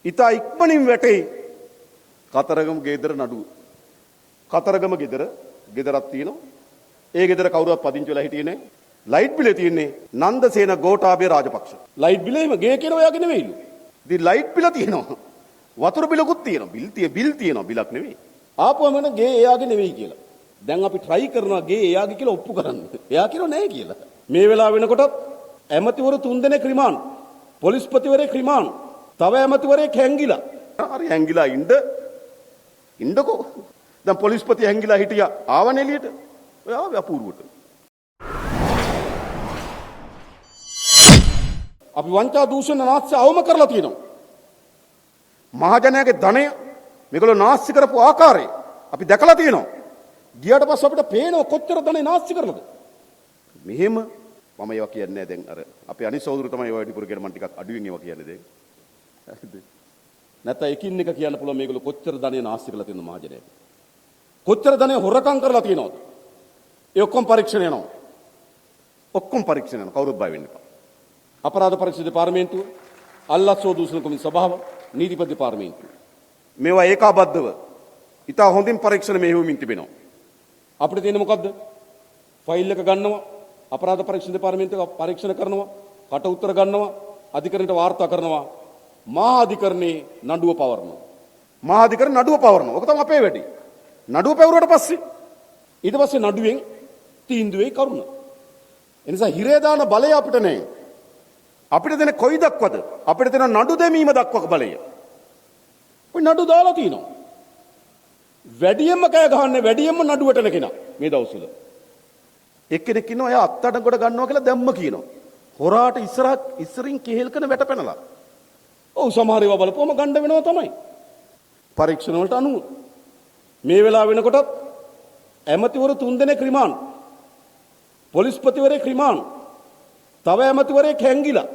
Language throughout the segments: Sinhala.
ඉතා ඉක්මනින් වැටේ කතරගම ගෙදර නඩුව. කතරගම ගෙදරක් තියෙනවා. ඒ ගෙදර කවුරුවත් පදිංචි වෙලා හිටියේ නැහැ. ලයිට් බිලේ තියෙන්නේ නන්දසේන ගෝඨාභය රාජපක්ෂ. ලයිට් බිලේම ගේ කියන ඔයාගේ නෙවෙයිලු. ඉතින් ලයිට් බිල තියෙනවා. වතුර බිලකුත් තියෙනවා. බිල් තියෙනවා. බිලක් නෙවෙයි. ආපුවම නේ ගේ එයාගේ නෙවෙයි කියලා. දැන් අපි try කරනවා ගේ එයාගේ කියලා ඔප්පු කරන්න. එයා කියනවා නැහැ කියලා. මේ වෙලාව වෙනකොටත් ඇමතිවරු 3 දෙනෙක් රිමාන්ඩ්. පොලිස්පතිවරයෙක් රිමාන්ඩ්. තව ඇමතිවරයෙක් හැංගිලා. හරි හැංගිලා ඉන්නකෝ. දැන් පොලිස්පති හැංගිලා හිටියා. ආවනේ එළියට. ඔය ආවේ අපූර්වට. අපි වංචා දූෂණ නාස්ති අවම කරලා තියෙනවා. මහජනයාගේ ධනය මේගොල්ලෝ නාස්ති කරපු ආකාරය අපි දැකලා තියෙනවා. ගියාට පස්සේ අපිට පේනවා කොච්චර ධනෙ නාස්ති කරලාද. මෙහෙම මම ඒවා කියන්නේ නැහැ දැන් අර අපේ අනිත් සහෝදරු තමයි ඒවා වැඩිපුර කියන මම ටිකක් අඩුවෙන් ඒවා කියන්නේ දැන්. හරිද? නැත්නම් එකින් එක කියන්න පුළුවන් මේගොල්ලෝ කොච්චර ධනෙ නාස්ති කරලා තියෙනවද මහජනයාට. කොච්චර ධනෙ හොරකම් කරලා තියෙනවද. ඒ ඔක්කොම පරීක්ෂණ යනවා. කවුරුත් බය වෙන්න එපා. අපරාධ පරීක්ෂණ දෙපාර්තමේන්තුව, අල්ලස් දූෂණ කොමිසම සභාව, නීතිපති දෙපාර්තමේන්තුව මේවා ඒකාබද්ධව ඉතා හොඳින් පරීක්ෂණ මෙහෙයුමින් තිබෙනවා. අපිට තියෙන්නේ මොකද්ද? ෆයිල් එක ගන්නවා, අපරාධ පරීක්ෂණ දෙපාර්තමේන්තුව පරීක්ෂණ කරනවා, කට උත්තර ගන්නවා, අධිකරණයට වාර්තා කරනවා, මහා අධිකරණේ නඩුව පවරනවා. ඕක තමයි අපේ වැඩේ. නඩුව පැවරුවට පස්සේ ඊට පස්සේ නඩුවෙන් තීන්දුවේ කරුණ. එනිසා හිරේ දාන බලය අපිට නැහැ. අපිට දෙන කොයි දක්වද? අපිට දෙන නඩු දෙමීම දක්වක බලය. ඔය නඩු දාලා තිනවා. වැඩියෙන්ම කෑ ගහන්නේ වැඩියෙන්ම නඩුවට එන කෙනා මේ දවස්වල. එක්කෙනෙක් ඉන්නවා එයා අත්තඩංගොඩ ගන්නවා කියලා දැම්ම කියනවා. හොරාට ඉස්සරින් කෙහෙල් කරන වැට පැනලා. ඔව් සමහර ඒවා බලපුවම ගණ්ඩ වෙනවා තමයි. පරීක්ෂණ වලට අනුව මේ වෙලාව වෙනකොටත් ඇමතිවරු 3 දෙනෙක් රිමාන්ඩ්. පොලිස්පතිවරයෙක් රිමාන්ඩ්. තව ඇමතිවරයෙක් හැංගිලා.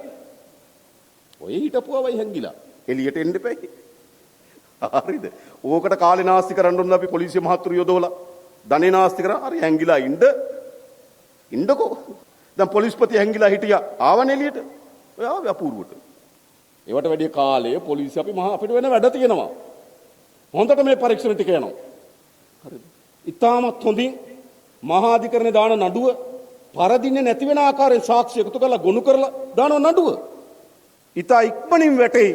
ඔය හිටපුවවයි හැංගිලා. එළියට එන්න එපයි. හරිද? ඕකට කාලේ නාස්ති කරන්න ඕන අපි පොලිසිය මහත්තුරු යොදවලා. ධනේ නාස්ති කරා හරි හැංගිලා ඉන්නකෝ. දැන් පොලිස්පති හැංගිලා හිටියා. ආවනේ එළියට. ඔය ආවේ අපූර්වට. ඒවට වැඩි කාලය පොලිසිය අපිට වෙන වැඩ තියෙනවා. හොඳට මේ පරීක්ෂණ ටික යනවා. හරිද? ඉතාමත් හොඳින් මහා අධිකරණේ දාන නඩුව පරදින්නේ නැති වෙන ආකාරයෙන් සාක්ෂි එකතු කරලා ගොනු කරලා දාන නඩුව. ඉතා ඉක්මනින් වැටේ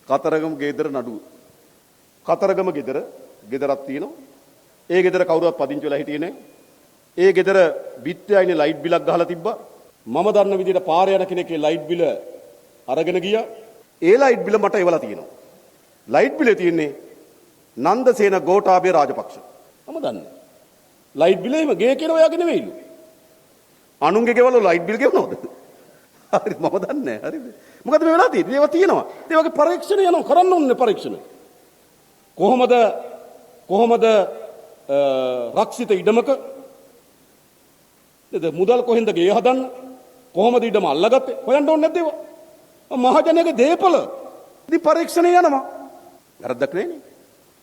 කතරගම ගෙදර නඩුව. කතරගම ගෙදරක් තියෙනවා. ඒ ගෙදර කවුරුවත් පදිංචි වෙලා හිටියේ නැහැ. ඒ ගෙදර බිත්තියයිනේ ලයිට් බිලක් ගහලා තිබ්බා. මම දන්න විදිහට පාර යන කෙනෙක් ඒ ලයිට් බිල අරගෙන ගියා. ඒ ලයිට් බිල මට එවලා තියෙනවා. ලයිට් බිලේ තියෙන්නේ නන්දසේන ගෝඨාභය රාජපක්ෂ. මම දන්නේ. ලයිට් බිලේම ගේ කියන ඔයාගේ නෙවෙයිලු. අනුන්ගේ ගෙවල ලයිට් බිල් ගෙවනවද? හරි මම දන්නේ නැහැ. හරිද? මොකද මේ වෙලාව තියෙන්නේ? ඒවා තියෙනවා. ඒ වගේ පරීක්ෂණ යනවා කරන්න ඕනේ පරීක්ෂණ. කොහොමද රක්ෂිත ඉඩමක මුදල් කොහෙන්ද ගේ හදන්න? කොහොමද ඉඩම අල්ලගත්තේ? හොයන්න ඕනේ නැද්ද ඒවා? මහජනයාගේ දේපල. ඉතින් පරීක්ෂණ යනවා. වැරද්දක් නෑනේ.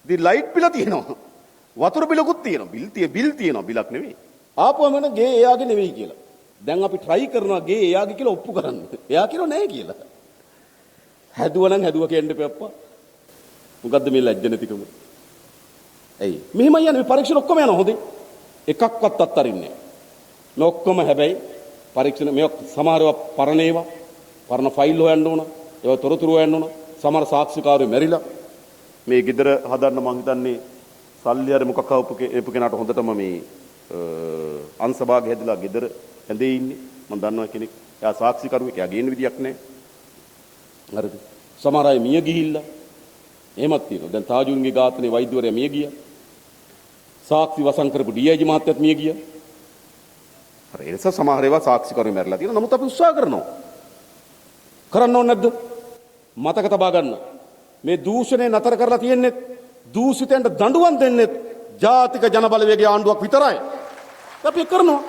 ඉතින් ලයිට් බිල තියෙනවා. වතුර බිලකුත් තියෙනවා. බිල් තියෙනවා. බිලක් නෙවෙයි. ආපුවම නේ ගේ එයාගේ නෙවෙයි කියලා. දැන් අපි try කරනවා ගේ එයාගේ කියලා ඔප්පු කරන්න. එයා කියනවා නෑ කියලා. හැදුවා කියන්න එපා. මොකද්ද මේ ලැජ්ජ නැතිකම? ඇයි? මෙහෙමයි යන්නේ පරීක්ෂණ ඔක්කොම යනවා හොඳේ. එකක්වත් අත්තරින්නේ නෑ. මේ ඔක්කොම හැබැයි පරීක්ෂණ මේ සමහරව පරණ ෆයිල් හොයන්න ඕන. ඒවා තොරතුරු හොයන්න ඕන. සමහර සාක්ෂිකාරයෝ මැරිලා. මේ ගෙදර හදන්න මං හිතන්නේ සල්ලි හරි මොකක් ආපු කෙනාට හොඳටම මේ අංශභාග හැදලා ගෙදර ඇඳේ ඉන්නේ. මම දන්නවා කෙනෙක්. එයා සාක්ෂිකරුවෙක්. එයා ගේන්න විදියක් නැහැ. හරිද? සමහර අය මිය ගිහිල්ලා. එහෙමත් තියෙනවා. දැන් තාජුන්ගේ ඝාතනයේ වෛද්‍යවරයා මිය ගියා. සාක්ෂි වසන් කරපු ඩීඅයිජි මහත්තයත් මිය ගියා. හරි ඒ නිසා සමහර ඒවා සාක්ෂිකරුවෝ මැරලා තියෙනවා. නමුත් අපි උත්සාහ කරනවා. කරන්න ඕනේ නැද්ද? මතක තබා ගන්න. මේ දූෂණය නතර කරලා තියෙන්නේ දූෂිතයන්ට දඬුවම් දෙන්නේ ජාතික ජනබලවේගයේ ආණ්ඩුවක් විතරයි. අපි කරනවා.